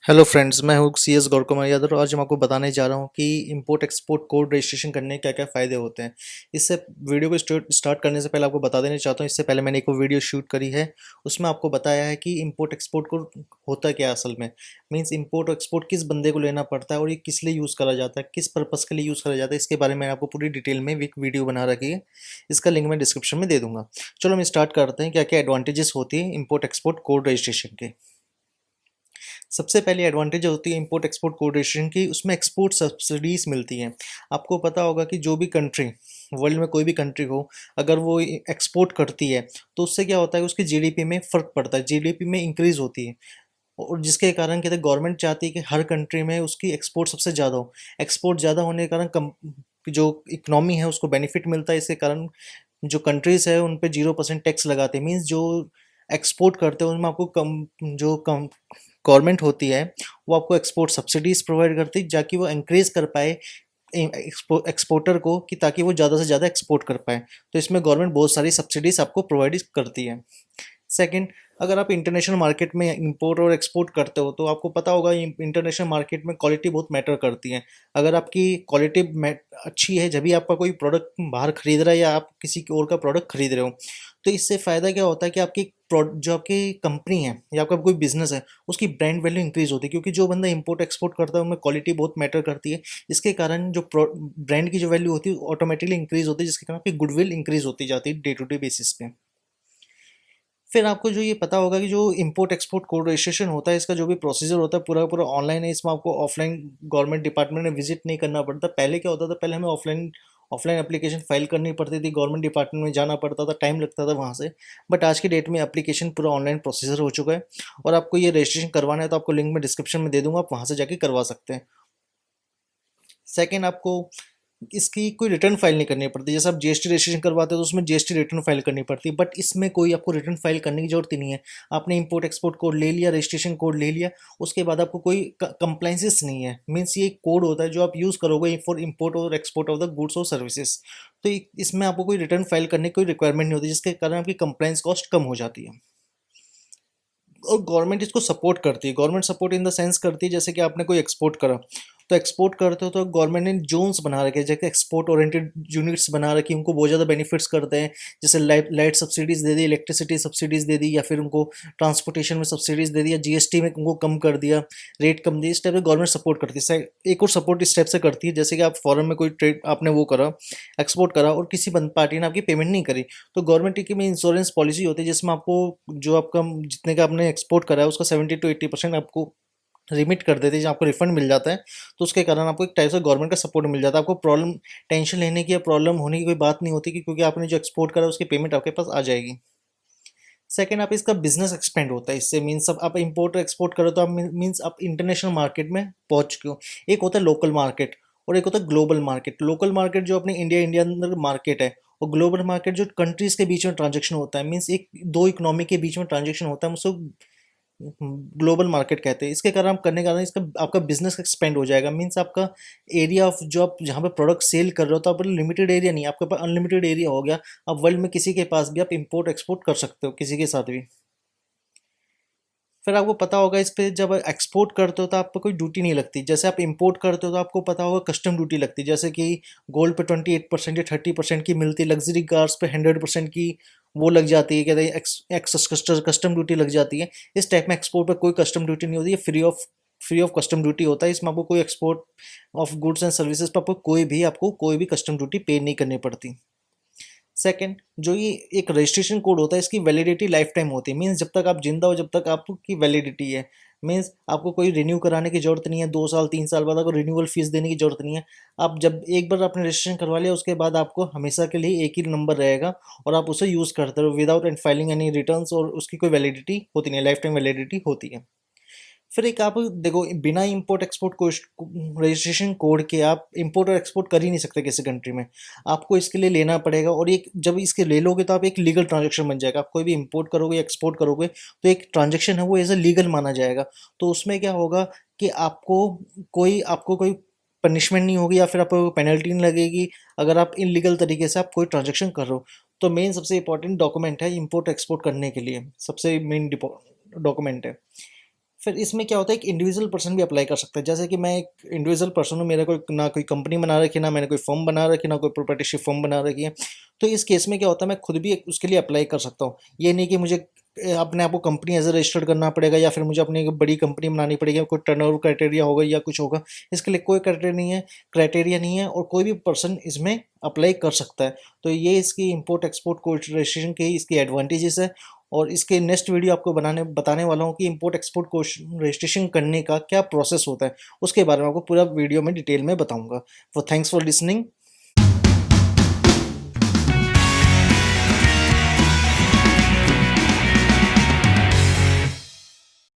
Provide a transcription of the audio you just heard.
Hello friends, मैं हूँ C S गौर कुमार यादव और आज मैं आपको बताने जा रहा हूँ कि इंपोर्ट एक्सपोर्ट कोड रजिस्ट्रेशन करने के क्या क्या फ़ायदे होते हैं। इससे वीडियो को स्टार्ट करने से पहले आपको बता देना चाहता हूँ, इससे पहले मैंने एक वीडियो शूट करी है। उसमें आपको बताया है कि इंपोर्ट एक्सपोर्ट को होता क्या है असल में। मीन्स इंपोर्ट और एक्सपोर्ट किस बंदे को लेना पड़ता है और ये किस लिए यूज़ करा जाता है, किस पर्पज़ के लिए यूज़ करा जाता है, इसके बारे में आपको पूरी डिटेल में एक वीडियो बना रखी है। इसका लिंक मैं डिस्क्रिप्शन में दे दूँगा। चलो हम स्टार्ट करते हैं क्या क्या एडवांटेजेस होती है इंपोर्ट एक्सपोर्ट कोड रजिस्ट्रेशन के। सबसे पहली एडवांटेज होती है इंपोर्ट एक्सपोर्ट कोऑर्डिनेशन की, उसमें एक्सपोर्ट सब्सिडीज मिलती हैं। आपको पता होगा कि जो भी कंट्री वर्ल्ड में कोई भी कंट्री हो, अगर वो एक्सपोर्ट करती है तो उससे क्या होता है, उसकी जीडीपी में फ़र्क पड़ता है, जीडीपी में इंक्रीज़ होती है। और जिसके कारण कहते हैं गवर्नमेंट चाहती है कि हर कंट्री में उसकी एक्सपोर्ट सबसे ज़्यादा हो। एक्सपोर्ट ज़्यादा होने के कारण कम जो इकनॉमी है उसको बेनिफिट मिलता है। इसके कारण जो कंट्रीज़ है उन पे 0% टैक्स लगाते हैं। मीन्स जो एक्सपोर्ट करते हैं उनमें आपको कम गवर्नमेंट होती है वो आपको एक्सपोर्ट सब्सिडीज प्रोवाइड करती है, ताकि वो इंक्रीज कर पाए एक्सपोर्टर को, कि ताकि वो ज़्यादा से ज़्यादा एक्सपोर्ट कर पाए। तो इसमें गवर्नमेंट बहुत सारी सब्सिडीज आपको प्रोवाइड करती है। सेकंड, अगर आप इंटरनेशनल मार्केट में इंपोर्ट और एक्सपोर्ट करते हो तो आपको पता होगा इंटरनेशनल मार्केट में क्वालिटी बहुत मैटर करती है। अगर आपकी क्वालिटी अच्छी है जब भी आपका कोई प्रोडक्ट बाहर खरीद रहा है या आप किसी और का प्रोडक्ट खरीद रहे हो, तो इससे फ़ायदा क्या होता है कि आपकी जो आपकी कंपनी है या आपका कोई बिजनेस है उसकी ब्रांड वैल्यू इंक्रीज होती है, क्योंकि जो बंदा इंपोर्ट एक्सपोर्ट करता है उनमें क्वालिटी बहुत मैटर करती है। इसके कारण जो ब्रांड की जो वैल्यू होती है ऑटोमेटिकली इंक्रीज होती है, जिसके कारण आपकी गुडविल इंक्रीज होती जाती है डे टू डे बेसिस पे। फिर आपको जो ये पता होगा कि जो इंपोर्ट एक्सपोर्ट कोड रजिस्ट्रेशन होता है, इसका जो भी प्रोसीजर होता है पूरा पूरा ऑनलाइन है। इसमें आपको ऑफलाइन गवर्नमेंट डिपार्टमेंट में विजिट नहीं करना पड़ता। पहले क्या होता था, पहले हमें ऑफलाइन ऑफलाइन एप्लीकेशन फाइल करनी पड़ती थी, गवर्नमेंट डिपार्टमेंट में जाना पड़ता था, टाइम लगता था वहाँ से। बट आज की डेट में एप्लीकेशन पूरा ऑनलाइन प्रोसीजर हो चुका है। और आपको ये रजिस्ट्रेशन करवाना है तो आपको लिंक में डिस्क्रिप्शन में दे दूंगा, आप वहाँ से जाके करवा सकते हैं। सेकेंड, आपको इसकी कोई रिटर्न फाइल नहीं करनी पड़ती। जैसे आप जीएसटी रजिस्ट्रेशन करवाते हो तो उसमें जीएसटी रिटर्न फाइल करनी पड़ती है, बट इसमें कोई आपको रिटर्न फाइल करने की जरूरत ही नहीं है। आपने इंपोर्ट एक्सपोर्ट कोड ले लिया, रजिस्ट्रेशन कोड ले लिया, उसके बाद आपको कोई कंप्लाइंसेस नहीं है। मीन्स ये कोड होता है जो आप यूज़ करोगे फॉर इंपोर्ट और एक्सपोर्ट ऑफ द गुड्स और सर्विसेज। तो इसमें आपको कोई रिटर्न फाइल करने की कोई रिक्वायरमेंट नहीं होती, जिसके कारण आपकी कंप्लाइंस कॉस्ट कम हो जाती है। और गवर्नमेंट इसको सपोर्ट करती है। Government support in the sense करती है, जैसे कि आपने कोई एक्सपोर्ट करा तो एक्सपोर्ट करते हो तो गवर्नमेंट ने जोन्स बना रखे हैं, जैसे एक्सपोर्ट ओरिएंटेड यूनिट्स बना रखी, उनको बहुत ज़्यादा बेनिफिट्स करते हैं। जैसे लाइट सब्सिडीज़ दे दी, इलेक्ट्रिसिटी सब्सिडीज़ दे दी, या फिर उनको ट्रांसपोर्टेशन में सब्सिडीज़ दे दिया, जीएसटी में उनको कम कर दिया, रेट कम दी। इस टाइप से गवर्नमेंट सपोर्ट करती है। एक और सपोर्ट इस टाइप से करती है, जैसे कि आप फॉरेन में कोई ट्रेड आपने वो करा, एक्सपोर्ट करा, और किसी पार्टी ने आपकी पेमेंट नहीं करी, तो गवर्नमेंट की में इंश्योरेंस पॉलिसी होती है, जिसमें आपको जो आपका जितने का आपने एक्सपोर्ट करा है उसका 70 to 80% आपको रिमिट कर देते हैं, जहाँ आपको रिफंड मिल जाता है। तो उसके कारण आपको एक टाइप से गवर्नमेंट का सपोर्ट मिल जाता है। आपको प्रॉब्लम टेंशन लेने की या प्रॉब्लम होने की कोई बात नहीं होती, क्योंकि आपने जो एक्सपोर्ट करा उसकी पेमेंट आपके पास आ जाएगी। सेकंड, आप इसका बिजनेस एक्सपेंड होता है इससे। मीन्स आप इंपोर्ट और एक्सपोर्ट करो तो आप मीन्स आप इंटरनेशनल मार्केट में पहुंच चुके हो। एक होता है लोकल मार्केट और एक होता है ग्लोबल मार्केट। लोकल मार्केट जो अपने इंडिया अंदर मार्केट है, और ग्लोबल मार्केट जो कंट्रीज के बीच में ट्रांजेक्शन होता है, मीन्स एक दो इकोनॉमी के बीच में ट्रांजेक्शन होता है, उसको ग्लोबल मार्केट कहते हैं। इसके कारण आप करने के कारण इसका आपका बिजनेस एक्सपेंड हो जाएगा। मीन्स आपका एरिया ऑफ जो आप जहाँ पे प्रोडक्ट सेल कर रहे हो, तो आप लिमिटेड एरिया नहीं, आपके पास अनलिमिटेड एरिया हो गया। आप वर्ल्ड में किसी के पास भी आप इंपोर्ट एक्सपोर्ट कर सकते हो, किसी के साथ भी। फिर आपको पता होगा इस पे जब एक्सपोर्ट करते हो तो आप पे कोई ड्यूटी नहीं लगती। जैसे आप इंपोर्ट करते हो तो आपको पता होगा कस्टम ड्यूटी लगती है, जैसे कि गोल्ड पे 28% या 30% की मिलती है, लग्जरी कार्स पे 100% की वो लग जाती है, कहते हैं एक्स कस्टम ड्यूटी लग जाती है। इस टाइप में एक्सपोर्ट पे कोई कस्टम ड्यूटी नहीं होती है, फ्री ऑफ कस्टम ड्यूटी होता है। इसमें आपको कोई export of goods and services पर आपको कोई भी कस्टम ड्यूटी पे नहीं करनी पड़ती। सेकंड, जो ये एक रजिस्ट्रेशन कोड होता है, इसकी वैलिडिटी लाइफ टाइम होती है। मीन्स जब तक आप जिंदा हो जब तक आपकी वैलिडिटी है। मीन्स आपको कोई रिन्यू कराने की जरूरत नहीं है, 2 साल 3 साल बाद आपको रिन्यूअल फीस देने की जरूरत नहीं है। आप जब एक बार आपने रजिस्ट्रेशन करवा लिया उसके बाद आपको हमेशा के लिए एक ही नंबर रहेगा और आप उसे यूज़ करते रहो without and filing any returns, और उसकी कोई वैलिडिटी होती नहीं है, लाइफ टाइम वैलिडिटी होती है। फिर एक आप देखो, बिना इंपोर्ट एक्सपोर्ट को रजिस्ट्रेशन कोड के आप इंपोर्ट और एक्सपोर्ट कर ही नहीं सकते किसी कंट्री में। आपको इसके लिए लेना पड़ेगा, और एक जब इसके ले लोगे तो आप एक लीगल ट्रांजेक्शन बन जाएगा। आप कोई भी इंपोर्ट करोगे एक्सपोर्ट करोगे तो एक ट्रांजेक्शन है वो एज ए लीगल माना जाएगा। तो उसमें क्या होगा कि आपको कोई पनिशमेंट नहीं होगी या फिर आपको पेनल्टी नहीं लगेगी अगर आप इनलीगल तरीके से आप कोई ट्रांजेक्शन कर रहे हो। तो मेन सबसे इंपॉर्टेंट डॉक्यूमेंट है इंपोर्ट एक्सपोर्ट करने के लिए, सबसे मेन डॉक्यूमेंट है। फिर इसमें क्या होता है, एक इंडिविजुअल पर्सन भी अप्लाई कर सकता है। जैसे कि मैं एक इंडिविजुअल पर्सन हूँ, मेरा कोई ना कोई कंपनी बना रखी है, ना मैंने कोई फर्म बना रखी है, ना कोई प्रोप्राइटरशिप फर्म बना रखी है। तो इस केस में क्या होता है, मैं खुद भी उसके लिए अप्लाई कर सकता हूँ। ये नहीं कि मुझे अपने आप को कंपनी एज ए रजिस्टर्ड करना पड़ेगा, या फिर मुझे अपनी एक बड़ी कंपनी बनानी पड़ेगी, कोई टर्नओवर क्राइटेरिया होगा या कुछ होगा। इसके लिए कोई क्राइटेरिया नहीं है और कोई भी पर्सन इसमें अप्लाई कर सकता है। तो ये इसकी इंपोर्ट एक्सपोर्ट कोड रजिस्ट्रेशन की इसकी एडवांटेजेस है। और इसके नेक्स्ट वीडियो आपको बताने वाला हूँ कि इंपोर्ट एक्सपोर्ट कोड रजिस्ट्रेशन करने का क्या प्रोसेस होता है, उसके बारे में आपको पूरा वीडियो में डिटेल में बताऊंगा। वो थैंक्स फॉर लिसनिंग।